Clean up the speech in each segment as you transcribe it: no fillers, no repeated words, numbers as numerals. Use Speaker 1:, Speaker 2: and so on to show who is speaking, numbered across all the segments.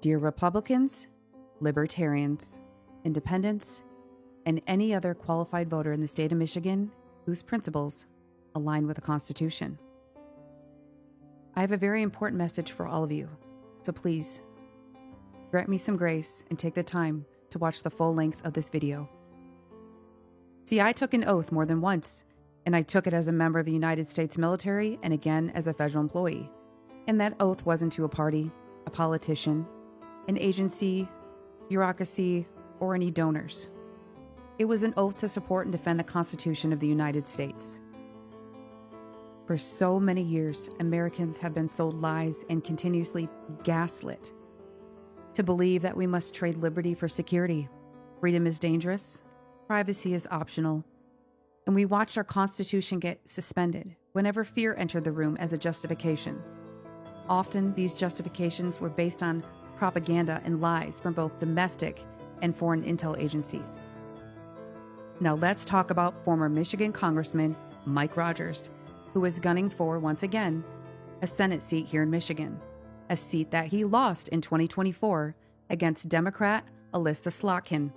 Speaker 1: Dear Republicans, Libertarians, Independents, and any other qualified voter in the state of Michigan whose principles align with the Constitution. I have a very important message for all of you, so please grant me some grace and take the time to watch the full length of this video. See, I took an oath more than once, and I took it as a member of the United States military and again as a federal employee. And that oath wasn't to a party, a politician, an agency, bureaucracy, or any donors. It was an oath to support and defend the Constitution of the United States. For so many years, Americans have been sold lies and continuously gaslit to believe that we must trade liberty for security. Freedom is dangerous, privacy is optional, and we watched our Constitution get suspended whenever fear entered the room as a justification. Often, these justifications were based on propaganda and lies from both domestic and foreign intel agencies. Now let's talk about former Michigan Congressman Mike Rogers, who is gunning for, once again, a Senate seat here in Michigan, a seat that he lost in 2024 against Democrat Alyssa Slotkin.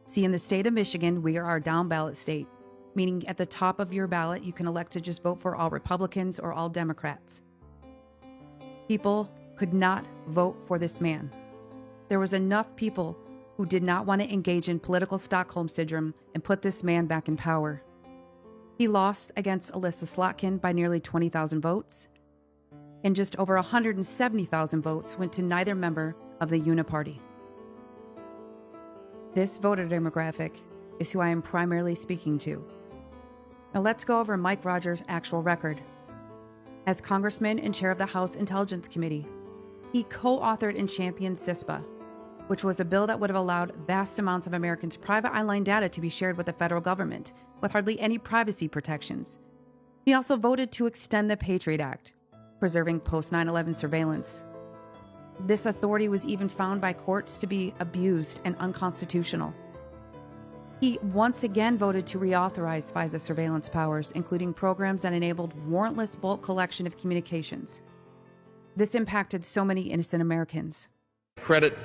Speaker 1: See, in the state of Michigan, we are a down ballot state, meaning at the top of your ballot, you can elect to just vote for all Republicans or all Democrats. People could not vote for this man. There was enough people who did not want to engage in political Stockholm syndrome and put this man back in power. He lost against Alyssa Slotkin by nearly 20,000 votes, and just over 170,000 votes went to neither member of the Uniparty. This voter demographic is who I am primarily speaking to. Now let's go over Mike Rogers' actual record. As Congressman and chair of the House Intelligence Committee, he co-authored and championed CISPA, which was a bill that would have allowed vast amounts of Americans' private online data to be shared with the federal government, with hardly any privacy protections. He also voted to extend the Patriot Act, preserving post-9/11 surveillance. This authority was even found by courts to be abused and unconstitutional. He once again voted to reauthorize FISA surveillance powers, including programs that enabled warrantless bulk collection of communications. This impacted so many innocent Americans.
Speaker 2: Credit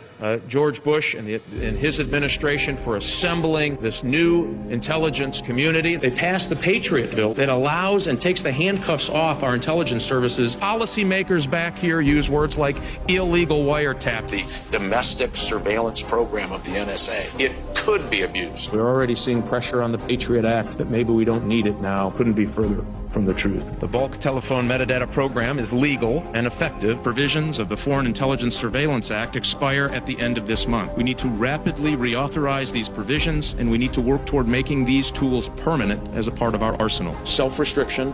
Speaker 2: George Bush and his administration for assembling this new intelligence community. They passed the Patriot Bill that allows and takes the handcuffs off our intelligence services. Policymakers back here use words like illegal wiretap.
Speaker 3: The domestic surveillance program of the NSA, it could be abused.
Speaker 4: We're already seeing pressure on the Patriot Act that maybe we don't need it now. Couldn't be further from the truth.
Speaker 2: The bulk telephone metadata program is legal and effective. Provisions of the Foreign Intelligence Surveillance Act expire at the end of this month. We need to rapidly reauthorize these provisions, and we need to work toward making these tools permanent as a part of our arsenal.
Speaker 4: Self-restriction,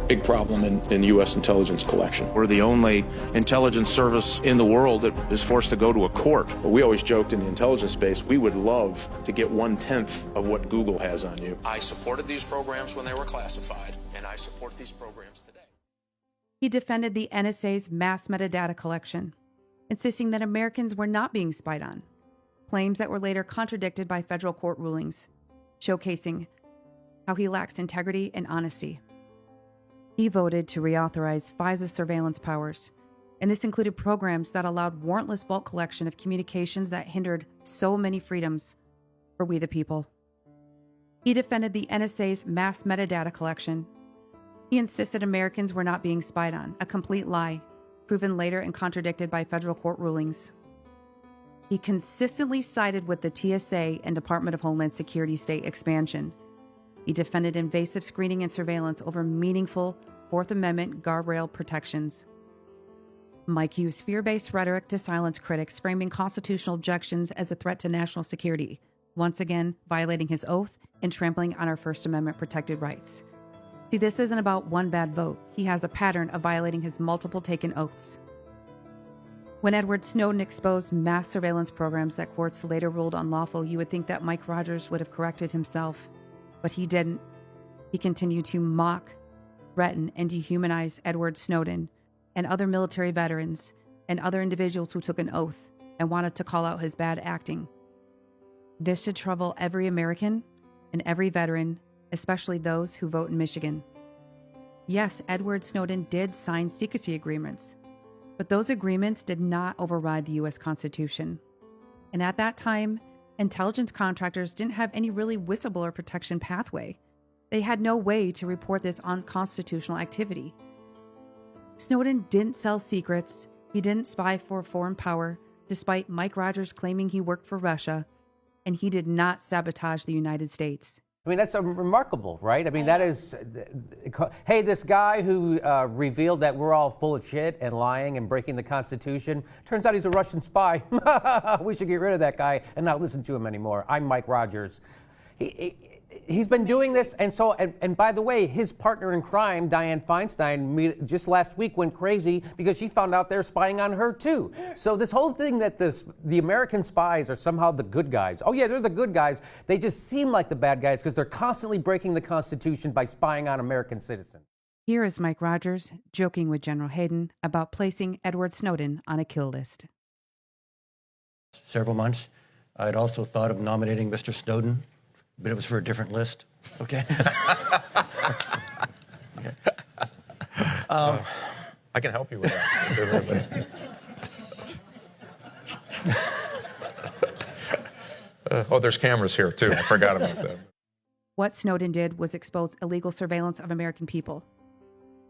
Speaker 4: big problem in U.S. intelligence collection.
Speaker 2: We're the only intelligence service in the world that is forced to go to a court.
Speaker 4: But we always joked in the intelligence space, we would love to get 1/10 of what Google has on you.
Speaker 3: I supported these programs when they were classified, and I support these programs today.
Speaker 1: He defended the NSA's mass metadata collection, insisting that Americans were not being spied on, claims that were later contradicted by federal court rulings, showcasing how he lacks integrity and honesty. He voted to reauthorize FISA surveillance powers, and this included programs that allowed warrantless bulk collection of communications that hindered so many freedoms for we the people. He defended the NSA's mass metadata collection. He insisted Americans were not being spied on, a complete lie, proven later and contradicted by federal court rulings. He consistently sided with the TSA and Department of Homeland Security state expansion. He defended invasive screening and surveillance over meaningful Fourth Amendment guardrail protections. Mike used fear-based rhetoric to silence critics, framing constitutional objections as a threat to national security, once again violating his oath and trampling on our First Amendment protected rights. See, this isn't about one bad vote. He has a pattern of violating his multiple taken oaths. When Edward Snowden exposed mass surveillance programs that courts later ruled unlawful, you would think that Mike Rogers would have corrected himself, but he didn't. He continued to mock, threaten, and dehumanize Edward Snowden and other military veterans and other individuals who took an oath and wanted to call out his bad acting. This should trouble every American and every veteran, especially those who vote in Michigan. Yes, Edward Snowden did sign secrecy agreements, But those agreements did not override the U.S. Constitution. And at that time, intelligence contractors didn't have any really whistleblower protection pathway. They had no way to report this unconstitutional activity. Snowden didn't sell secrets. He didn't spy for a foreign power, despite Mike Rogers claiming he worked for Russia. And he did not sabotage the United States.
Speaker 5: I mean, that's remarkable, right? I mean, that is, hey, this guy who revealed that we're all full of shit and lying and breaking the Constitution, turns out he's a Russian spy. We should get rid of that guy and not listen to him anymore. I'm Mike Rogers. He's been doing this, and by the way, his partner in crime, Dianne Feinstein, just last week went crazy because she found out they're spying on her too. So this whole thing that the American spies are somehow the good guys. Oh yeah, they're the good guys. They just seem like the bad guys because they're constantly breaking the Constitution by spying on American citizens.
Speaker 1: Here is Mike Rogers joking with General Hayden about placing Edward Snowden on a kill list.
Speaker 6: Several months, I had also thought of nominating Mr. Snowden, but it was for a different list. Okay.
Speaker 7: I can help you with that. There's cameras here too. I forgot about that.
Speaker 1: What Snowden did was expose illegal surveillance of American people.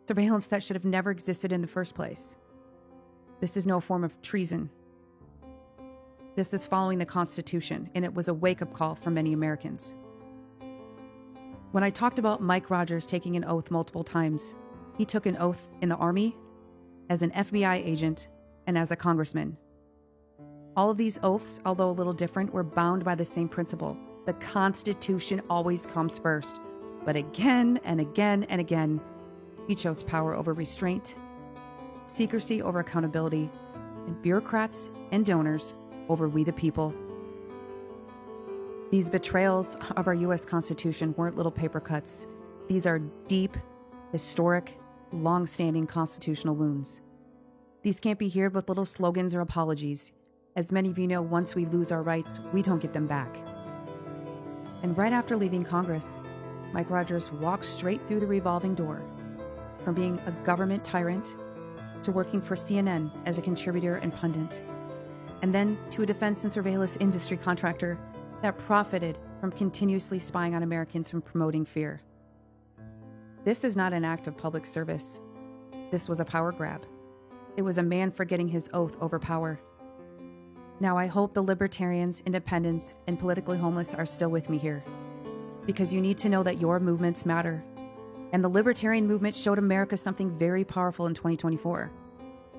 Speaker 1: Surveillance that should have never existed in the first place. This is no form of treason. This is following the Constitution, and it was a wake-up call for many Americans. When I talked about Mike Rogers taking an oath multiple times, he took an oath in the Army, as an FBI agent, and as a congressman. All of these oaths, although a little different, were bound by the same principle. The Constitution always comes first. But again and again and again, he chose power over restraint, secrecy over accountability, and bureaucrats and donors over we the people. These betrayals of our U.S. Constitution weren't little paper cuts. These are deep, historic, long-standing constitutional wounds. These can't be healed with little slogans or apologies. As many of you know, once we lose our rights, we don't get them back. And right after leaving Congress, Mike Rogers walked straight through the revolving door, from being a government tyrant to working for CNN as a contributor and pundit, and then to a defense and surveillance industry contractor that profited from continuously spying on Americans and promoting fear. This is not an act of public service. This was a power grab. It was a man forgetting his oath over power. Now I hope the libertarians, independents, and politically homeless are still with me here, because you need to know that your movements matter. And the libertarian movement showed America something very powerful in 2024,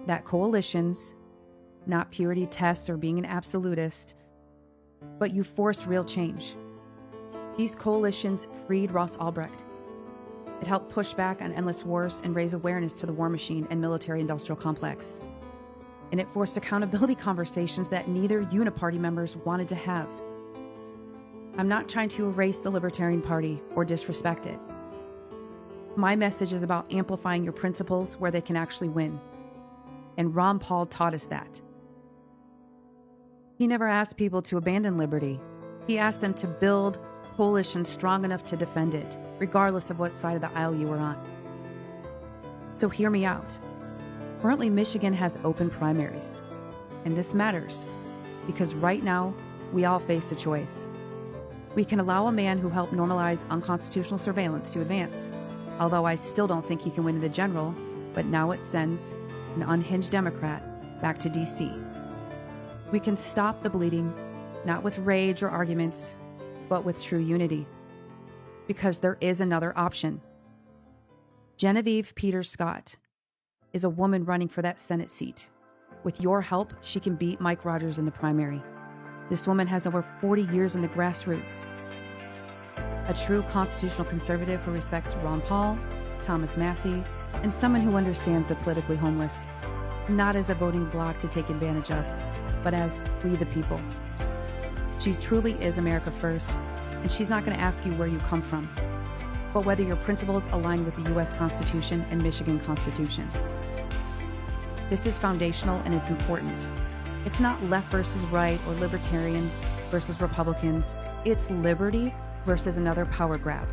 Speaker 1: that coalitions, not purity tests or being an absolutist, but you forced real change. These coalitions freed Ross Ulbricht. It helped push back on endless wars and raise awareness to the war machine and military-industrial complex. And it forced accountability conversations that neither uniparty members wanted to have. I'm not trying to erase the Libertarian Party or disrespect it. My message is about amplifying your principles where they can actually win. And Ron Paul taught us that. He never asked people to abandon liberty. He asked them to build coalitions strong enough to defend it, regardless of what side of the aisle you were on. So hear me out. Currently, Michigan has open primaries. And this matters, because right now, we all face a choice. We can allow a man who helped normalize unconstitutional surveillance to advance, although I still don't think he can win in the general, but now it sends an unhinged Democrat back to D.C. We can stop the bleeding, not with rage or arguments, but with true unity. Because there is another option. Genevieve Peters Scott is a woman running for that Senate seat. With your help, she can beat Mike Rogers in the primary. This woman has over 40 years in the grassroots. A true constitutional conservative who respects Ron Paul, Thomas Massey, and someone who understands the politically homeless, not as a voting bloc to take advantage of, but as we the people. She truly is America first, and she's not going to ask you where you come from, but whether your principles align with the U.S. Constitution and Michigan Constitution. This is foundational and it's important. It's not left versus right or libertarian versus Republicans. It's liberty versus another power grab.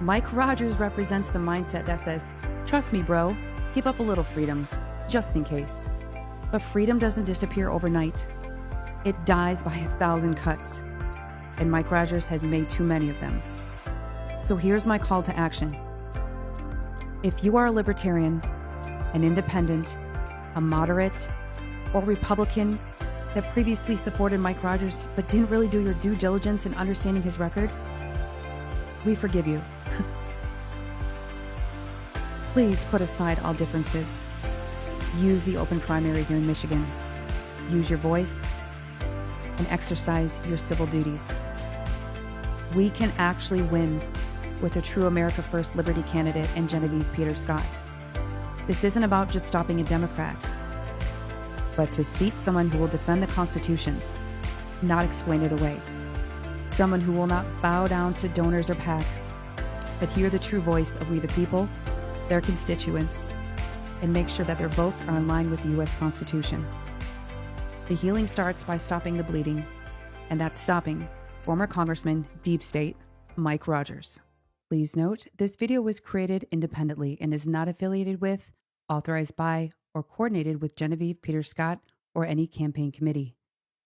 Speaker 1: Mike Rogers represents the mindset that says, trust me, bro, give up a little freedom. just in case. But freedom doesn't disappear overnight. It dies by 1,000 cuts, and Mike Rogers has made too many of them. So here's my call to action. If you are a libertarian, an independent, a moderate, or Republican that previously supported Mike Rogers but didn't really do your due diligence in understanding his record, we forgive you. Please put aside all differences. Use the open primary here in Michigan. Use your voice and exercise your civil duties. We can actually win with a true America First Liberty candidate in Genevieve Peter Scott. This isn't about just stopping a Democrat, but to seat someone who will defend the Constitution, not explain it away. Someone who will not bow down to donors or PACs, but hear the true voice of we the people, their constituents, and make sure that their votes are in line with the U.S. Constitution. The healing starts by stopping the bleeding, and that's stopping former Congressman Deep State Mike Rogers. Please note, this video was created independently and is not affiliated with, authorized by, or coordinated with Genevieve Peter Scott or any campaign committee.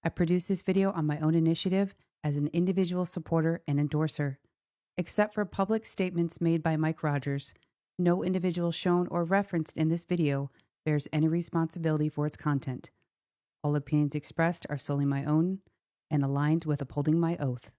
Speaker 1: I produced this video on my own initiative as an individual supporter and endorser. Except for public statements made by Mike Rogers, no individual shown or referenced in this video bears any responsibility for its content. All opinions expressed are solely my own and aligned with upholding my oath.